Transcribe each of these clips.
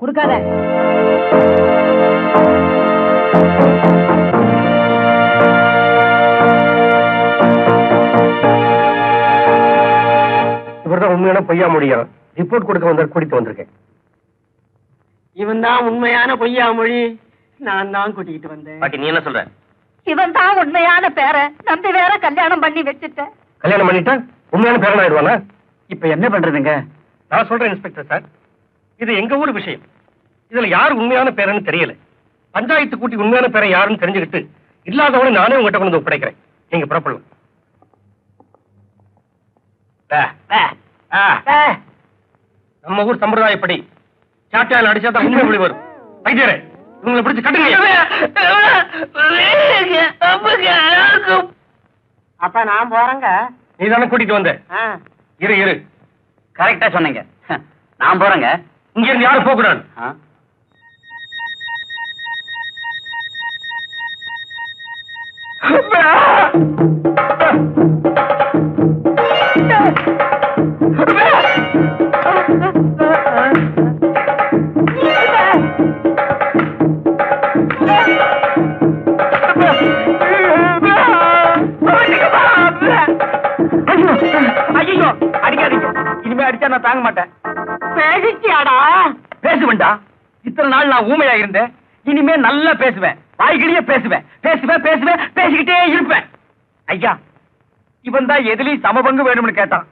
குடுக்காத. இவர்தான் உண்மையான பொய்யா முடியும். ரிப்போர்ட் கொடுக்க வந்த கூட்டிட்டு வந்திருக்கேன். இவன் தான் உண்மையான பொய்யா மொழி. நான் தான் கூட்டிகிட்டு வந்தேன். பாட்டி நீ என்ன சொல்ற? இவன் தான் உண்மையான பேர நம்பி வேற கல்யாணம் பண்ணி வச்சுட்ட. கல்யாணம் பண்ணிட்டா உண்மையான பேரன் ஆயிடுவானா? இப்ப என்ன பண்றதுங்க? நான் சொல்றேன் இன்ஸ்பெக்டர் சார், இது எங்க ஊர் விஷயம். இதுல யார் உண்மையான பேரன்னு தெரியல. பஞ்சாயத்து கூட்டி உண்மையான பேரை யாருன்னு தெரிஞ்சுக்கிட்டு இல்லாதவனை நானே உங்ககிட்ட கொண்டு ஒப்படைக்கிறேன். நீங்க புறப்படலாம். நம்ம ஊர் சம்பிரதாயப்படி சாட்டையால் அடிச்சா தான் உண்மை மொழி வரும். வைத்தியரே, இவங்களை பிடிச்சு கட்டுங்க. அப்ப நான் போறேங்க. நீ தானே கூட்டிட்டு வந்த. இரு கரெக்டா சொன்னீங்க. நான் போறேங்க. இங்க இருந்து யாரும் போக கூடாது. ஐயோ, அடிக்காதீங்க. இனிமே அடிச்சா நான் தாங்க மாட்டேன். பேசிச்சியாடா? பேசுவேன்டா. இத்தனை நாள் நான் ஊமையா இருந்தேன். இனிமே நல்லா பேசுவேன். வாய்கிலேயே பேசுவேன். பேசிக்கிட்டே இருப்பேன். ஐயா, இவன் தான் எதுலயும் சமபங்கு வேணும்னு கேட்டான்.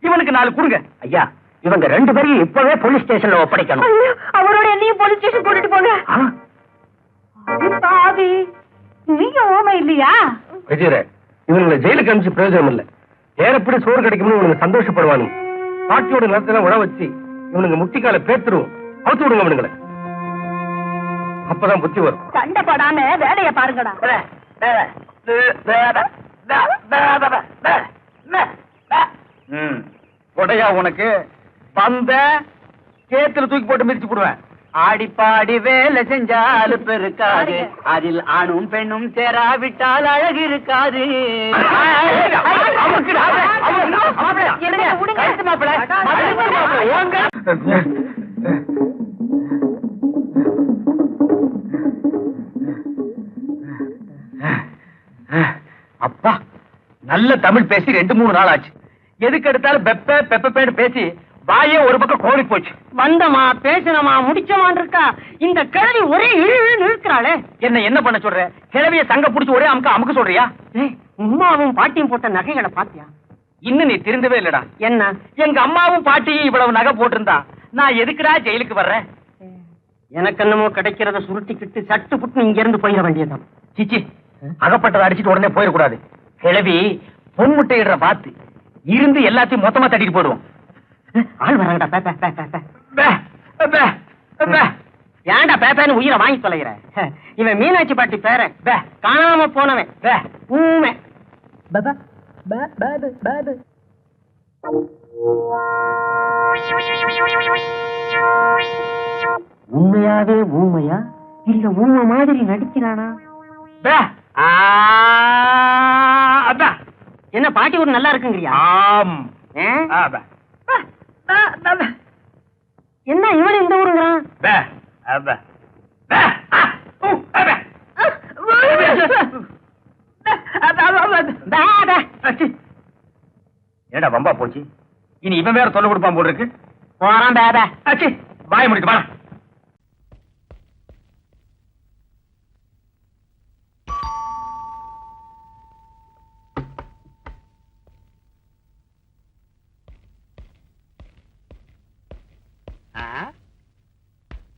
இவனுக்கு 4 கொடுங்க. ஐயா, இவங்க 2 பேரையும் இப்பவே போலீஸ் ஸ்டேஷன்ல ஒப்படைக்கணும். அவரோட என்னையும் போலீஸ் ஸ்டேஷன் கூட்டிட்டு போங்க. பாவி, நீங்க ஓமை இல்லையா? வைத்தியரே, இவங்களை ஜெயிலுக்கு அனுப்பிச்சு பிரயோஜனம் இல்ல. நேரப்படி சோறு கிடைக்கும்னு இவனுங்க சந்தோஷப்படுவானுங்க. பாட்டியோட நிலத்தெல்லாம் உழ வச்சு இவனுங்க முட்டிக்கால பேத்துருவோம். அவுத்து விடுங்க அவனுங்களை. அப்பதான் புத்தி வரும். சண்டை போடாம வேலைய பாருங்கடா. உடையா உனக்கு வந்த கேத்துல தூக்கி போட்டு மிதிச்சு போடுவேன். ஆடிப்பாடி வேலை செஞ்சாலு பெருக்காது, அதில் ஆணும் பெண்ணும் சேராவிட்டால் அழகு இருக்காது. அப்பா, நல்ல தமிழ் பேசி 2-3 நாள் ஆச்சு. எதுக்கு எடுத்தாலும் பெப்பேன்னு பேசி வாயே ஒரு பக்கம் கோழி போச்சு. வந்தமா பேசணுமா முடிச்சமான் இருக்கா. இந்த கிழவி ஒரே இழு இழுக்கிறாளே. என்ன பண்ண சொல்ற? கிழவிய சங்க புடிச்சு ஒரே அமுக்க சொல்றியா? உமாவும் பாட்டியும் போட்ட நகைகளை பாத்தியா? இன்னும் நீ திருந்தவே இல்லடா. என்ன? எங்க அம்மாவும் பாட்டியும் இவ்வளவு நகை போட்டிருந்தா நான் எதுக்குடா ஜெயிலுக்கு வர்றேன்? எனக்கு என்னமோ கிடைக்கிறத சுருட்டிக்கிட்டு சட்டு புட்டு இங்க இருந்து போயிட வேண்டியதான். சிச்சி, அகப்பட்டதை அடிச்சுட்டு உடனே போயிடக்கூடாது. கிழவி பொன்முட்டையிடுற பாத்து இருந்து எல்லாத்தையும் மொத்தமா தட்டிட்டு போடுவோம். ஆள் வராங்கடா. ஏன்டா பேப்பேன்னு உயிரை வாங்கி தொலைகிற? இவன் மீனாட்சி பாட்டி பேர காணாம போனவன். ஊமை உண்மையாவே ஊமையா இல்ல ஊமை மாதிரி நடிக்கிறானா? என்ன பாட்டி ஒரு நல்லா இருக்குங்கிறியா? என்ன இவன் இந்த ஊருங்கிறான்? ஏடா வம்பா போச்சு. இனி இவன் வேற தொல்லை கொடுப்பான் போல இருக்கு. போறான் பேப. வாய முடிச்சு வா.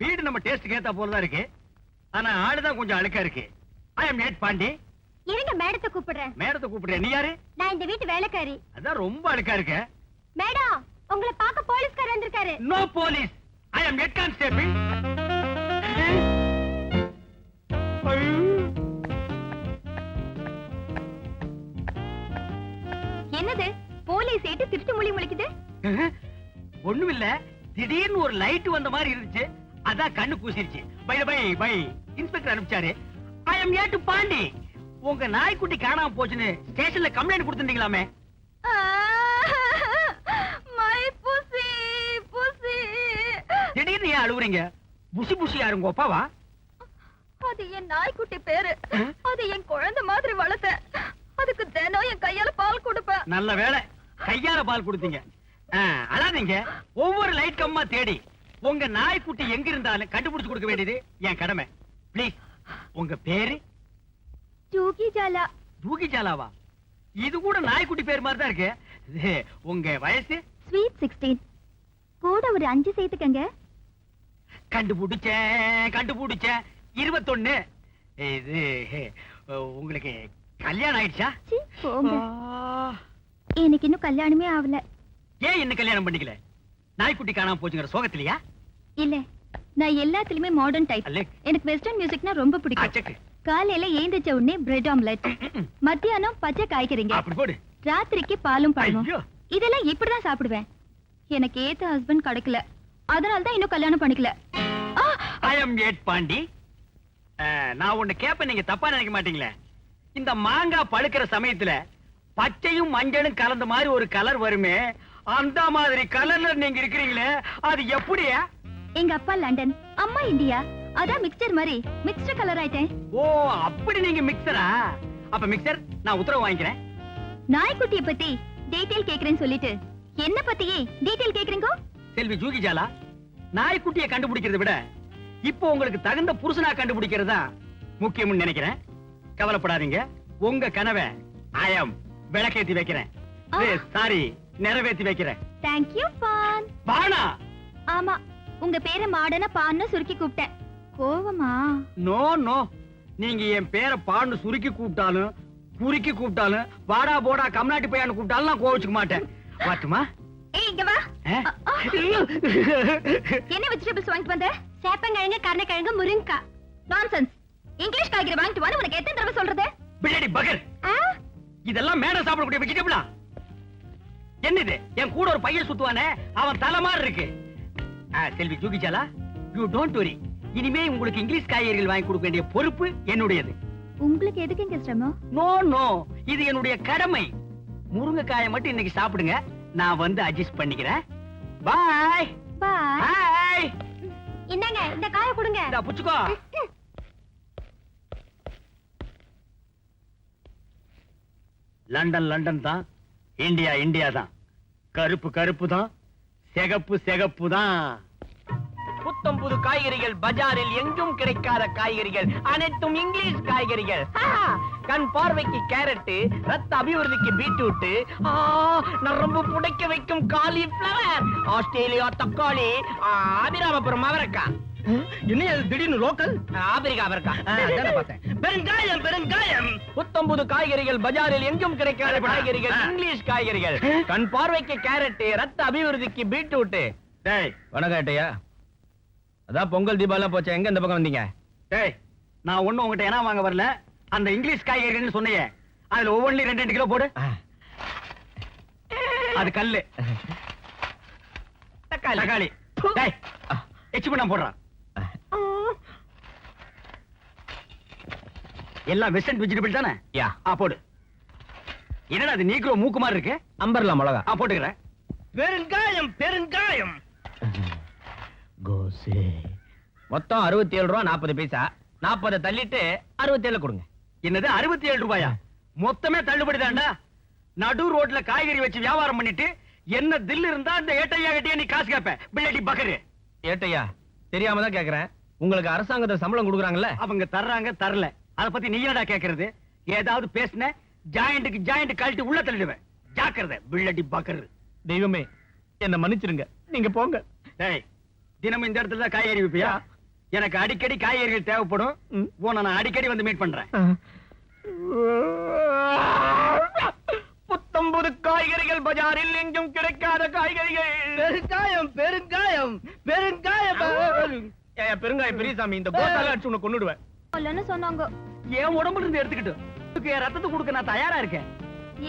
வீடு நம்ம டேஸ்ட்க்கு ஏத்த போலதான் இருக்கு. ஆனா ஆளுதான் கொஞ்சம் அழுக்கா இருக்கு. ஐ அம் நேட் பாண்டி. இருங்க, மேடத்தை கூப்பிடுறேன். மேடத்தை கூப்பிடுறேன். நீ யாரு? நான் இந்த வீட்டு வேலைக்காரி. அதான் ரொம்ப அழுக்கா இருக்க. மேடம், உங்களை பார்க்க போலீஸ்காரர் வந்திருக்காரு. No police. I am head constable. என்னது போலீஸ் ஏட்டு திருட்டு மொழி முழிக்குது? ஒண்ணுமில்ல, திடீர்னு ஒரு லைட் வந்த மாதிரி இருந்துச்சு. அதான் கண்ணு கூசிருச்சு. By inspector அனுப்பிச்சாரு. ஐ அம் ஏட்டு பாண்டி. உங்க நாய்க்குட்டி காணாம போச்சுன்னு ஸ்டேஷன்ல கம்ப்ளைண்ட் கொடுத்துட்டீங்களாமே. மை புசி புசி. திடீர்னு ஏன் அழுவுறீங்க? புசி புசி யாருங்க அப்பாவா? அது என் நாய்க்குட்டி பேரு. அது என் குழந்தை மாதிரி வளர்த்தேன். அதுக்கு தினம் என் கையால பால் கொடுப்பேன். நல்ல வேளை கையால பால் கொடுத்தீங்க. அழாதீங்க. ஒவ்வொரு லைட் கம்மா தேடி உங்க நாய்க்குட்டி எங்க இருந்தாலும் கண்டுபிடிச்சு கொடுக்க வேண்டியது என் கடமை. ப்ளீஸ், உங்க பேரு? ஜூகி ஜாலா. தூக்கி சாலாவா? இது கூட நாய்க்குட்டி பேர் மாதிரி தான் இருக்கு. உங்க வயசு? ஸ்வீட் 16. கூட ஒரு 5 சேர்த்துக்கங்க. கண்டுபிடிச்சேன் 21. இது உங்களுக்கு கல்யாணம் ஆயிடுச்சா? சீ, போங்க. எனக்கு இன்னும் கல்யாணமே ஆகல. ஏன் என்ன கல்யாணம் பண்ணிக்கல? நாய்க்குட்டி காணாம போச்சுங்கிற சோகத்திலையா? இல்ல, நான் எல்லாத்துலயுமே மாடர்ன் டைப். அல்லே. எனக்கு வெஸ்டர்ன் மியூசிக்னா ரொம்ப பிடிக்கும். அச்சக்கு. காலையில ஏந்திரிச்ச உடனே பிரெட் ஆம்லெட், மத்தியானம் பச்சை காய்கறிங்க, அப்படி போடு. ராத்திரிக்கு பாலும் பழமும். ஐயோ. இதெல்லாம் இப்படிதான் சாப்பிடுவேன். எனக்கு ஏத்த ஹஸ்பண்ட் கிடைக்கல, அதனால தான் இன்னும் கல்யாணம் பண்ணிக்கல. I am ஏட் பாண்டி. நான் ஒண்ணு கேப்ப நீங்க தப்பா நினைக்க மாட்டீங்களே? இந்த மாங்காய் பழுக்கிற சமயத்துல பச்சையும் மஞ்சளும் கலந்த மாதிரி ஒரு கலர் வருமே, அந்த மாதிரி கலர்ல நீங்க இருக்கிறீங்களே, அது எப்படியா? எங்க அப்பா லண்டன், அம்மா இந்தியா, அதான் மிக்சர் மாதிரி மிக்ஸ்டு கலர் ஆயிட்டேன். ஓ, அப்படி நீங்க மிக்சரா? அப்ப மிக்சர் நான் உத்தரவு வாங்கிக்கிறேன். நாய்க்குட்டிய பத்தி டீடைல் கேக்குறேன்னு சொல்லிட்டு என்ன பத்தியே டீடைல் கேக்குறீங்க? செல்வி ஜூகி ஜாலா, நாய்க்குட்டியை கண்டுபிடிக்கிறத விட இப்போ உங்களுக்கு தகுந்த புருஷனா கண்டுபிடிக்கிறதா முக்கியம்னு நினைக்கிறேன். கவலைப்படாதீங்க, உங்க கனவை ஆயம் விளக்கேத்தி வைக்கிறேன். சாரி, நிறைவேத்தி வைக்கிறேன். Thank you பான். பானா? ஆமா, உங்க பேரை மாடனா பான்னு சுருக்கி கூப்பிட்டேன். கோவமா? நோ நோ, நீங்க என் பேரை பான்னு சுருக்கி கூப்பிட்டாலும் குறுக்கி கூப்பிட்டாலும் வாடா போடா கம்நாட்டி பையான்னு கூப்பிட்டாலும் நான் கோவிச்சுக்க மாட்டேன். வாட்டுமா? ஏய், இங்க வா. என்ன வெஜிடபிள்ஸ் வாங்கிட்டு வந்த? சேப்பங்கிழங்கு, கருணக்கிழங்கு, முருங்கக்காய். நான்சென்ஸ். இங்கிலீஷ் காய்கறி வாங்கிட்டு வந்து உனக்கு எத்தனை தடவை சொல்றது? பின்னாடி பகர். இதெல்லாம் மேடம் சாப்பிடக்கூடிய வெஜிடபிளா? என்னது? என் கூட ஒரு பையன் சுத்துவானே, அவன் தலை மாதிரி இருக்கு. செல்வி ஜூகி ஜாலா, யூ டோன்ட் வரி. இனிமே உங்களுக்கு இங்கிலீஷ் காய்கறிகள் வாங்கி கொடுக்க வேண்டிய பொறுப்பு என்னுடையது. உங்களுக்கு எதுக்கு இங்க சிரமம்? நோ நோ, இது என்னுடைய கடமை. முருங்கைக்காயை மட்டும் இன்னைக்கு சாப்பிடுங்க, நான் வந்து அட்ஜஸ்ட் பண்ணிக்கிறேன். பாய் பாய். பாய். இந்தாங்க, இந்த காயை கொடுங்க. இந்த புச்சுக்கோ. லண்டன் லண்டன் தான், இந்தியா இந்தியா தான், கருப்பு கருப்பு தான், சிகப்பு சிகப்பு தான். புத்தம் புது காய்கறிகள் பஜாரில் எங்கும் கிடைக்காத காய்கறிகள், அனைத்தும் இங்கிலீஷ் காய்கறிகள். கண் பார்வைக்கு கேரட், ரத்த அபிவிருத்திக்கு பீட்ரூட், நரம்பு புடைக்க வைக்கும் காலிஃபிளவர், ஆஸ்திரேலியா தக்காளி, அபிராமபுரம் அவரைக்காய். என்ன திடீர்னு லோக்கல்? ஆப்பிரிக்கா அவரைக்காய். பெருங்காயம் பெருங்காயம். புத்தம் புது காய்கறிகள் பஜாரில் எங்கும் கிடைக்காத காய்கறிகள், இங்கிலீஷ் காய்கறிகள். கண் பார்வைக்கு கேரட், ரத்த அபிவிருத்திக்கு பீட்ரூட். வணக்கம் ஏட்டையா. அதான் பொங்கல் தீபாவளி போச்சா, எங்க இந்த பக்கம் வந்தீங்க? டேய், நான் ஒண்ணு உங்ககிட்ட என்ன வாங்க வரல. அந்த இங்கிலீஷ் காய்கறிகள் சொன்னீங்க, அதுல ஒவ்வொன்றும் 2 கிலோ போடு. அது கல்லு. தக்காளி. டேய், எச்சு பண்ண போடுறான். எல்லாம் வெஸ்டர்ன் வெஜிடபிள் தானே? யா. போடு. என்னடா அது நீக்ரோ மூக்கு மாதிரி இருக்கு? அம்பர்லா மிளகா. போட்டுக்கிறேன். பெருங்காயம் பெருங்காயம். கோசே. மொத்தம் 67 ரூபா 40 பைசா. 40 தள்ளிட்டு 67 கொடுங்க. என்னது 67 ரூபாயா? மொத்தமே தள்ளுபடி தான்டா. நடு ரோட்ல காய்கறி வச்சு வியாபாரம் பண்ணிட்டு என்ன தில் இருந்தா அந்த ஏட்டையா கிட்டே நீ காசு கேப்ப. பிள்ளடி பகரு. ஏட்டையா, தெரியாம தான் கேக்குறேன். உங்களுக்கு அரசாங்கத்தை சம்பளம் கொடுக்குறாங்கல்ல? அவங்க தர்றாங்க தரல, அத பத்தி நீ என்னடா கேக்குறது? ஏதாவது பேசுன ஜாயிண்ட்டுக்கு ஜாயிண்ட் கழட்டி உள்ள தள்ளிடுவேன். ஜாக்கிரதை பிள்ளடி பகரு. தெய்வமே, என்ன மன்னிச்சிருங்க, நீங்க போங்க. டேய், தினமும் இந்த இடத்துல தான் காய்கறி விப்பியா? எனக்கு அடிக்கடி காய்கறிகள் தேவைப்படும். உன்னை நான் அடிக்கடி வந்து மீட் பண்றேன். புத்தம்புது காய்கறிகள் பஜாரில் எங்கும் கிடைக்காத காய்கறிகள். பெருங்காயம் பெருங்காயம் பெருங்காயம். பெருங்காயம் பெரியசாமி, இந்த கோட்டால அடிச்சு உன்னை கொன்னுடுவேன். இல்லன்னு சொன்னாங்க. என் உடம்புல இருந்து எடுத்துக்கிட்டு என் ரத்தத்தை கொடுக்க நான் தயாரா இருக்கேன்.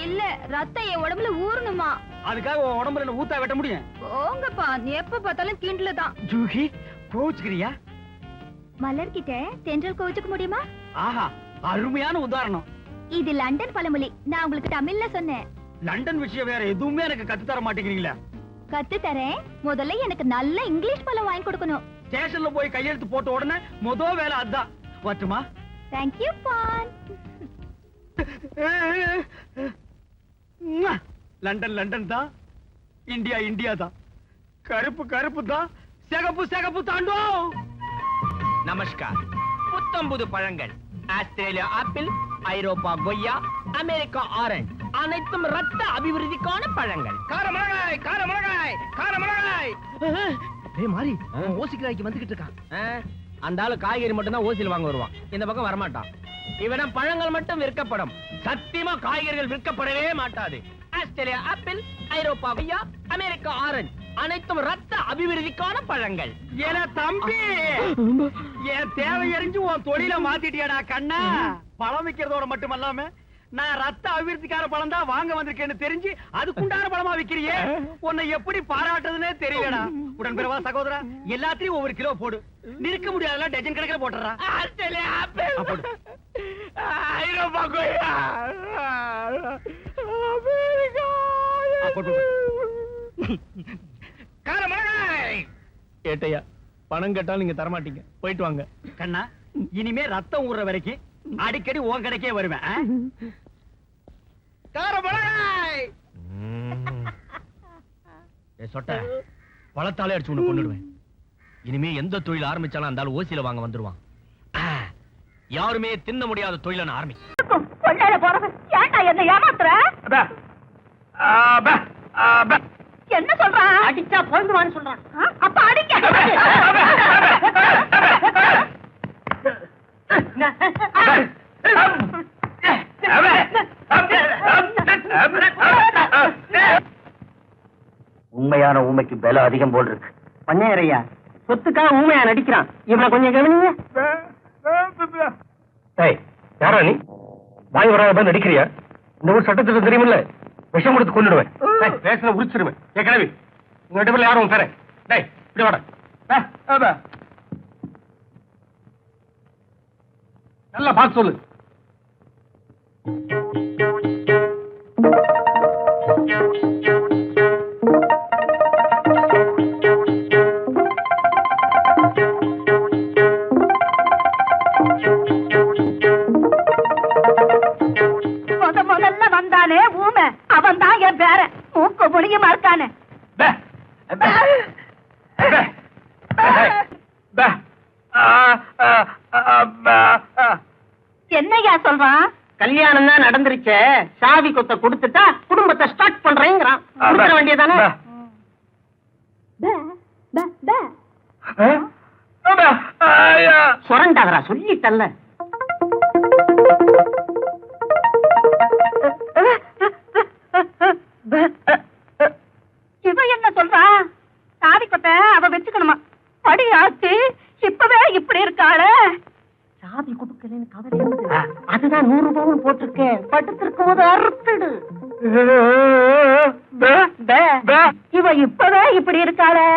இல்ல, ரத்தம் என் உடம்புல ஊறணுமா? அதுக்காக உன் உடம்புல என்ன ஊத்தா வெட்ட முடியும்? போங்கப்பா, எப்ப பார்த்தாலும் கிண்டல தான். ஜூகி, கோச்சுக்கிறியா? மலர்கிட்ட தென்றல் கோச்சுக்க முடியுமா? ஆஹா, அருமையான உதாரணம். இது லண்டன் பழமொழி, நான் உங்களுக்கு தமிழ்ல சொன்னேன். லண்டன் விஷயம் வேற எதுவுமே எனக்கு கத்து தர மாட்டேங்கிறீங்களா? கத்து தரேன். முதல்ல எனக்கு நல்ல இங்கிலீஷ் பழம் வாங்கி கொடுக்கணும். ஸ்டேஷன்ல போய் கையெழுத்து போட்ட உடனே முதல் வேலை அதான். வரட்டுமா? தேங்க்யூ பான். லண்டன் லண்டன் தான், இந்தியா இந்தியா தான், கருப்பு கருப்பு தான், சிகப்பு சிகப்பு தாண்டோ. நமஸ்கார். புத்தம்புது பழங்கள், ஆஸ்திரேலியா ஆப்பிள், ஐரோப்பா கொய்யா, அமெரிக்கா ஆரஞ்சு, அனைத்தும் ரத்த அபிவிருத்திக்கான பழங்கள். காரமிளகாய் காரமிளகாய் காரமிளகாய். மாறி ஓசிக்காய்க்கு வந்துகிட்டு இருக்கான். அந்த ஆளு காய்கறி மட்டும் தான் ஓசியில் வாங்க வருவான், இந்த பக்கம் வரமாட்டான். இவனம் பழங்கள் மட்டும் விற்கப்படும், சத்தியமா காய்கறிகள் விற்கப்படவே மாட்டாது. ஆஸ்திரேலியா ஆப்பிள், ஐரோப்பா கொய்யா, அமெரிக்கா ஆரஞ்சு, அனைத்தும் ரத்த அபிவிருத்திக்கான பழங்கள். ஏன்னா தம்பி, என் தேவை எறிஞ்சு உன் தொழில மாத்திட்டியாடா கண்ணா. பழம் விக்கிறதோட மட்டுமல்லாம நான் ரத்த அபிவிருத்திக்கான பழம் தான் வாங்க வந்திருக்கேன்னு தெரிஞ்சு அதுக்குண்டான பழமா விக்கிறியே, உன்னை எப்படி பாராட்டுறதுன்னே தெரியலடா. உடன்பிறவா சகோதரா, எல்லாத்தையும் ஒவ்வொரு கிலோ போடு. நிற்க முடியாதுல டஜன் கணக்கில் போட்டுறா. ஆஸ்திரேலியா ஆப்பிள், ஐரோப்பா கொய்யா, அமெரிக்கா காரமிளகாய். ஏட்டையா, பணம் கேட்டாலும் நீங்க தரமாட்டீங்க, போயிட்டு வாங்க. கண்ணா, இனிமே ரத்தம் ஊற வரைக்கும் அடிக்கடி உன் கடைக்கே வருவேன். காரமிளகாய். சொட்ட பழத்தாலே அடிச்சு உன்னை கொண்டுடுவேன். இனிமே எந்த தொழில் ஆரம்பிச்சாலும் அந்த ஆள் ஓசியில வாங்க வந்துருவான். யாருமே தின்ன முடியாத தொழில ஆரம்பி. என்ன ஏமாத்துற? என்ன சொல்றான்? அடிச்சா பொழுதுவான்னு சொல்றான். அப்ப அடிக்க. உண்மையான ஊமைக்கு பல அதிகம் போல் இருக்கு. பண்ணையா சொத்துக்காக ஊமையா நடிக்கிறான். இவனை கொஞ்சம் கவனிங்க. யாரா நீ? வாய் வராத நடிக்கிறியா? இந்த ஊர் சட்டத்திற்கு தெரியுமில்ல, விஷம் கொடுத்து கொண்டுடுவேன். பேசல உரிச்சிருவேன். ஏ கிளவி, உங்க ரெண்டு பேர்ல யாரும் பேர இப்படி வாட. நல்லா பார்த்து சொல்லு. முதல்ல வந்தானே ஊமை, அவன் தான் என் பேர. மூக்கு முடியுமா இருக்கானே. என்னையா சொல்றான்? கல்யாணம் தான் நடந்துருச்சே, சாவி கொத்த கொடுத்துட்டா குடும்பத்தை ஸ்டார்ட் பண்றேங்கிறான். கொடுக்க வேண்டியதானே? சொரண்டாதரா, சொல்லிட்டல்ல. இவ என்ன சொல்றா? சாவி கொத்த அவ வச்சுக்கணுமா? படி ஆச்சு, இப்பவே இப்படி இருக்காளே. சாவி கொடுக்கலன்னு கவலை, அதுதான் 100 ரூபாவும் போட்டிருக்கேன். படுத்திருக்கும் போது அறுத்துடு. இவ இப்பவே இப்படி இருக்காளே.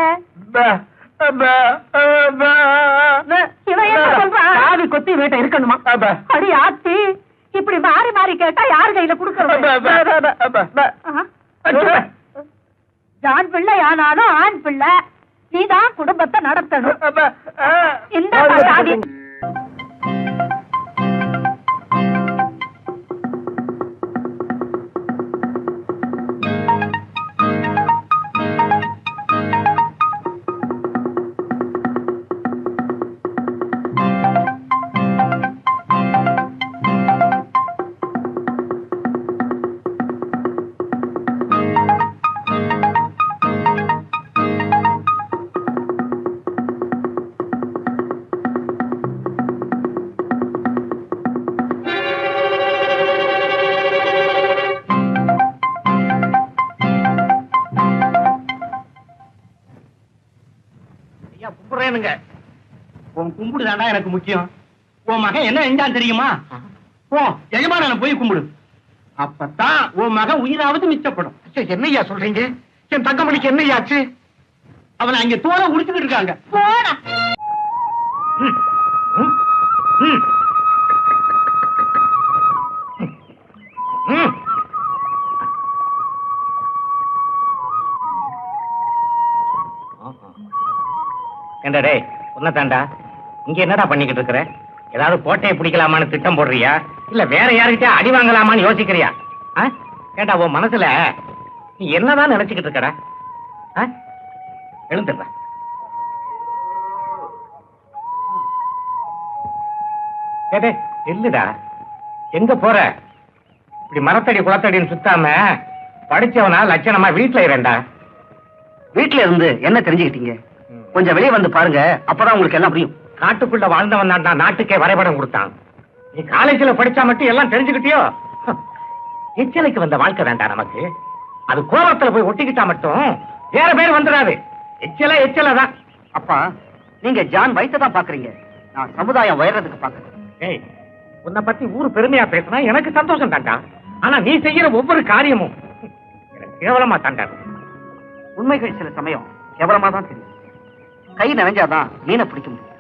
இவ என்ன சொல்றா? சாவி கொத்தி வீட்டை இருக்கணுமா? அடி ஆத்தி, இப்படி மாறி மாறி கேட்டா யாரு கையில குடுக்கறது? ஆண் பிள்ளை ஆனாலும் ஆண் பிள்ளை, நீதான் குடும்பத்தை நடத்தணும். இந்த சாவி. உன் கும்பிடு தாண்டா எனக்கு முக்கியம். உன் மகன் என்ன செஞ்சான் தெரியுமா? போ எஜமான போய் கும்பிடு, அப்பதான் உன் மகன் உயிராவது மிச்சப்படும். என்னையா சொல்றீங்க? என் தங்கமணிக்கு என்னையாச்சு? அவனை அங்க தோலை உடிச்சுக்கிட்டு இருக்காங்க. போடா. என்னடே, உன்னதாண்டா இங்க என்னடா பண்ணிக்கிட்டு இருக்கிற? ஏதாவது கோட்டையை பிடிக்கலாமான்னு திட்டம் போடுறியா இல்ல வேற யாருக்கிட்ட அடி வாங்கலாமான்னு யோசிக்கிறியா? கேட்டா உன் மனசுல நீ என்னதான் நினைச்சுக்கிட்டு இருக்கடா? எழுந்துடுற. கேட்டே இல்லடா, எங்க போற? இப்படி மரத்தடி குளத்தடின்னு சுத்தாம படிச்சவனா லட்சணமா வீட்டுல இரண்டா. வீட்டுல இருந்து என்ன தெரிஞ்சுக்கிட்டீங்க? கொஞ்சம் வெளியே வந்து பாருங்க, அப்பதான் உங்களுக்கு எல்லாம் புரியும். காட்டுக்குள்ள வாழ்ந்தவன் தான் நாட்டுக்கே வரைபடம் கொடுத்தான். நீ காலேஜ்ல படிச்சா மட்டும் எல்லாம் தெரிஞ்சுக்கிட்டியோ? எச்சலைக்கு வந்த வாழ்க்கை வேண்டாம் நமக்கு. அது கோபத்துல போய் ஒட்டிக்கிட்டா மட்டும் வேற பேர் வந்துடாது. எச்சல தான். அப்பா, நீங்க ஜான் வயசை தான் பாக்குறீங்க, நான் சமுதாயம் உயர்றதுக்கு பாக்குறேன். ஏய், உன்னை பத்தி ஊரு பெருமையா பேசினா எனக்கு சந்தோஷம் தாண்டா. ஆனா நீ செய்யற ஒவ்வொரு காரியமும் எனக்கு கேவலமா தாண்டா. உண்மைகள் சில சமயம் கேவலமா தான் தெரியும். கை நனைஞ்சாதான் மீனை பிடிக்க முடியும்.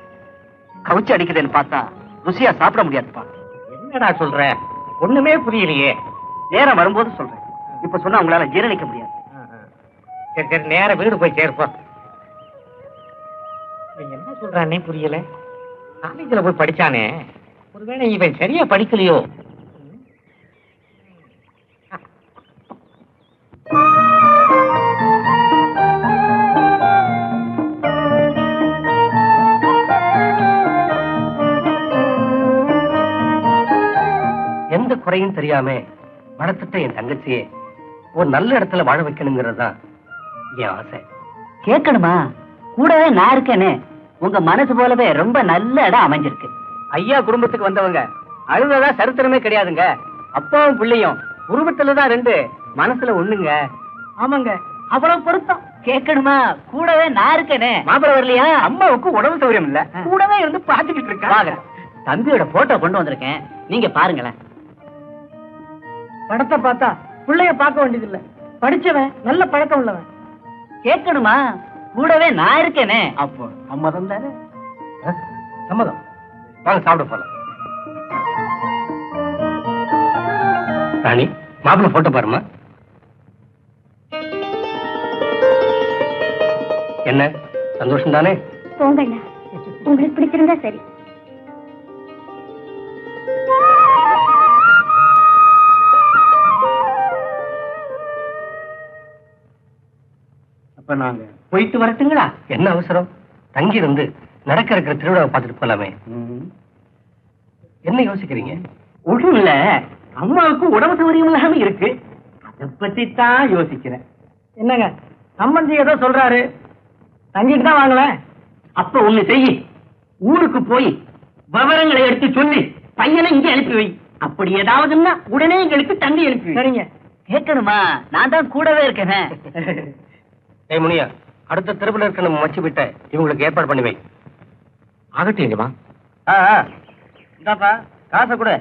கவுச்சு அடிக்குதுன்னு பார்த்தா ருசியா சாப்பிட முடியாதுப்பா. என்னடா சொல்ற? ஒண்ணுமே புரியலையே. நேரம் வரும்போது சொல்றேன், இப்ப சொன்னா உங்களால ஜீரணிக்க முடியாது. சரி சரி, நேர வீடு போய் சேர்ப்போம். என்ன சொல்றானே புரியல. காலேஜ்ல போய் படிச்சானே, ஒருவேளை இவன் சரியா படிக்கலையோ? எந்த குறையும் தெரியாம வளர்த்துட்ட என் தங்கச்சியே ஒரு நல்ல இடத்துல வாழ வைக்கணுங்கிறது தான் என் ஆசை. கேட்கணுமா? கூடவே நான் இருக்கேன்னு உங்க மனசு போலவே ரொம்ப நல்ல இடம் அமைஞ்சிருக்கு. ஐயா குடும்பத்துக்கு வந்தவங்க அழுததா சரித்திரமே கிடையாதுங்க. அப்பாவும் பிள்ளையும் உருவத்துலதான் ரெண்டு, மனசுல ஒண்ணுங்க. ஆமாங்க, அவ்வளவு பொருத்தம். கேட்கணுமா? கூடவே நான் இருக்கேனே. மாப்பிள வரலையா? அம்மாவுக்கு உடம்பு சௌரியம் இல்ல, கூடவே இருந்து பாத்துக்கிட்டு இருக்காங்க. தம்பியோட போட்டோ கொண்டு வந்திருக்கேன், நீங்க பாருங்களேன். படத்தை பார்த்தா பிள்ளைய பார்க்க வேண்டியது இல்ல, படிச்சவன் நல்ல பழக்கம் உள்ளவன். கேட்கணுமா? கூடவே நான் இருக்கேனே. அப்போ சம்மதம் தானே? சம்மதம். வாங்க சாப்பிட போலாம். ராணி, மாப்பிள்ள போட்டோ பாருமா. என்ன சந்தோஷம் தானே? போங்கண்ணா, உங்களுக்கு பிடிச்சிருந்தா சரி. அப்ப நாங்க போயிட்டு வரட்டுங்களா? என்ன அவசரம்? தங்கி இருந்து நடக்க இருக்கிற திருவிழாவை பார்த்துட்டு போலாமே. என்ன யோசிக்கிறீங்க? ஒன்றும் இல்ல, அம்மாவுக்கு உடம்பு சௌகரியம் இல்லாம இருக்கு, அதை பத்தி தான் யோசிக்கிறேன். என்னங்க சம்பந்தி ஏதோ சொல்றாரு, தங்கிட்டு தான் வாங்கல. அப்ப ஒண்ணு செய்யி, ஊருக்கு போய் விவரங்களை எடுத்து சொல்லி பையனை இங்க அனுப்பி வை. அப்படி ஏதாவதுன்னா உடனே எங்களுக்கு தண்ணி அனுப்பி. சரிங்க. கேட்கணுமா? நான் தான் கூடவே இருக்கேனே. ஏய் முனியா, அடுத்த தெருவில் இருக்க நம்ம மச்சி விட்ட இவங்களுக்கு ஏற்பாடு பண்ணி வை. ஆகட்டுமா? இந்தாப்பா காசை கூட.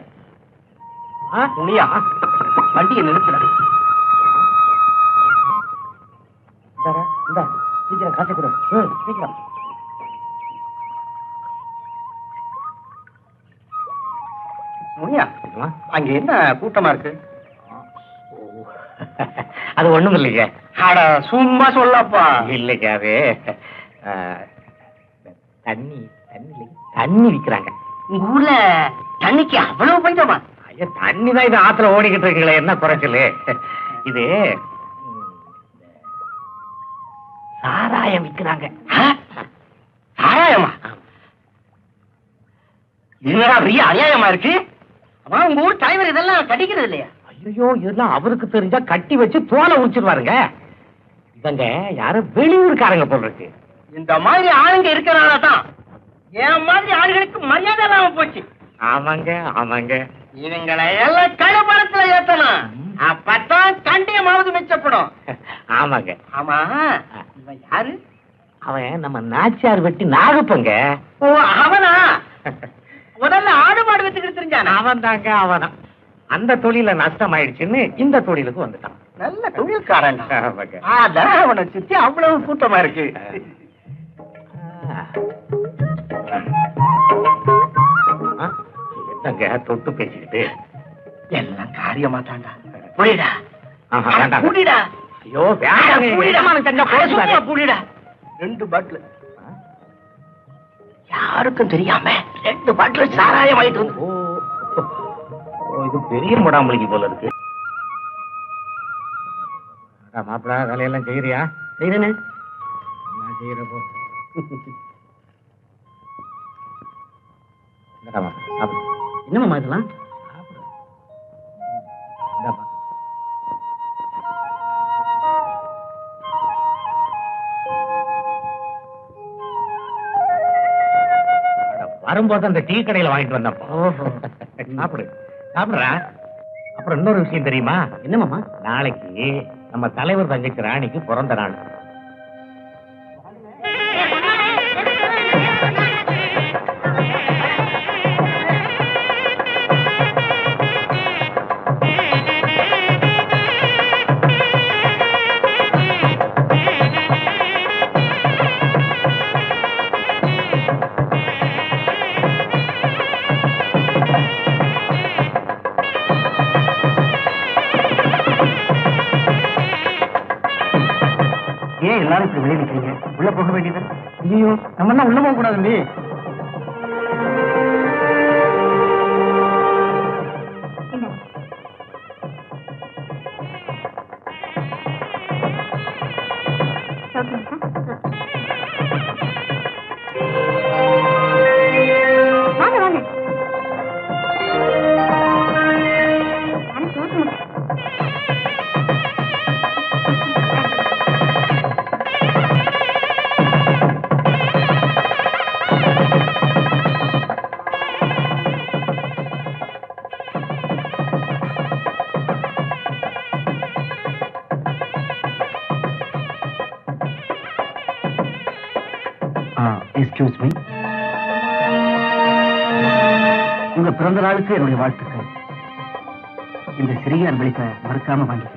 முனியா, வண்டியை நிறுத்துற. சீக்கிரம் காசை கூட. சீக்கிரம். முனியா, அங்க என்ன கூட்டமா இருக்கு? அது ஒண்ணும் இல்லைங்க. அட சும்மா சொல்லப்பா. இல்லைங்க, அது தண்ணி தண்ணி விக்கிறாங்க. உங்க ஊர்ல தண்ணிக்கு அவ்வளவு பஞ்சமா? ஐயா, தண்ணி தான் இது ஆத்துல ஓடிக்கிட்டு இருக்கீங்களே, என்ன குறைச்சலு? இது சாராயம் விக்கிறாங்க. சாராயமா? என்னடா பெரிய அநியாயமா இருக்கு. அம்மா, உங்க ஊர் தலைவர் இதெல்லாம் கட்டிக்கிறது இல்லையா? ஐயோ, இதெல்லாம் அவருக்கு தெரிஞ்சா கட்டி வச்சு தோலை உரிச்சிருவாருங்க. இவங்க யாரும் வெளியூருக்காரங்க போல் இருக்கு. இந்த மாதிரி ஆளுங்க இருக்கிறனால தான் என் மாதிரி ஆளுகளுக்கு மரியாதை இல்லாம போச்சு. ஆமாங்க ஆமாங்க. இவங்களை எல்லாம் கழுபரத்துல ஏத்தணும், அப்பதான் கண்டியமாவது மிச்சப்படும். ஆமாங்க. ஆமா, இவன் யாரு? அவன் நம்ம நாச்சியார் வெட்டி நாகப்பங்க. ஓ, அவனா? முதல்ல ஆடு மாடு வச்சுக்கிட்டு தெரிஞ்சானா? அவன் தாங்க அவனா. அந்த தொழில நஷ்டம் ஆயிடுச்சுன்னு இந்த தொழிலுக்கு வந்துட்டான். நல்ல தொழில்காரன். ஆமாங்க. அதான் அவனை சுத்தி அவ்வளவு கூட்டமா இருக்கு. என்னங்க தொட்டு பேசிக்கிட்டு? எல்லாம் காரியமா தாண்டா. புரியுதா? வேண்டாம். புரியுதா? ஐயோ வேண்டாம். புரியுடா. 2 பாட்டில். யாருக்கும் தெரியாம 2 பாட்டில் சாராயம் வாங்கிட்டு வந்து. இது பெரிய முடாமலிக்கு போல இருக்கு. மாப்பிள வேலையெல்லாம் செய்யறியா? செய்யறேனே. நான் செய்யறப்போ என்னம்மா இதெல்லாம்? வரும்போது அந்த டீ கடையில வாங்கிட்டு வந்தப்போ. சாப்பிடு சாப்பிடுறா. அப்புறம் இன்னொரு விஷயம் தெரியுமா? என்னமாமா? நாளைக்கு நம்ம தலைவர் தங்கச்சி ராணிக்கு பிறந்த நாள். ஏன் எல்லாரும் இப்படி வெளியே நிக்கிறீங்க? உள்ள போக வேண்டியது. ஐயோ, நம்ம எல்லாம் உள்ள போக கூடாது. வாங்க வாங்க. Excuse me. உங்க பிறந்த நாளுக்கு என்னுடைய வாழ்த்துக்கள். இந்த சிறிய அன்பளிப்பை மறக்காம வாங்கிக்க.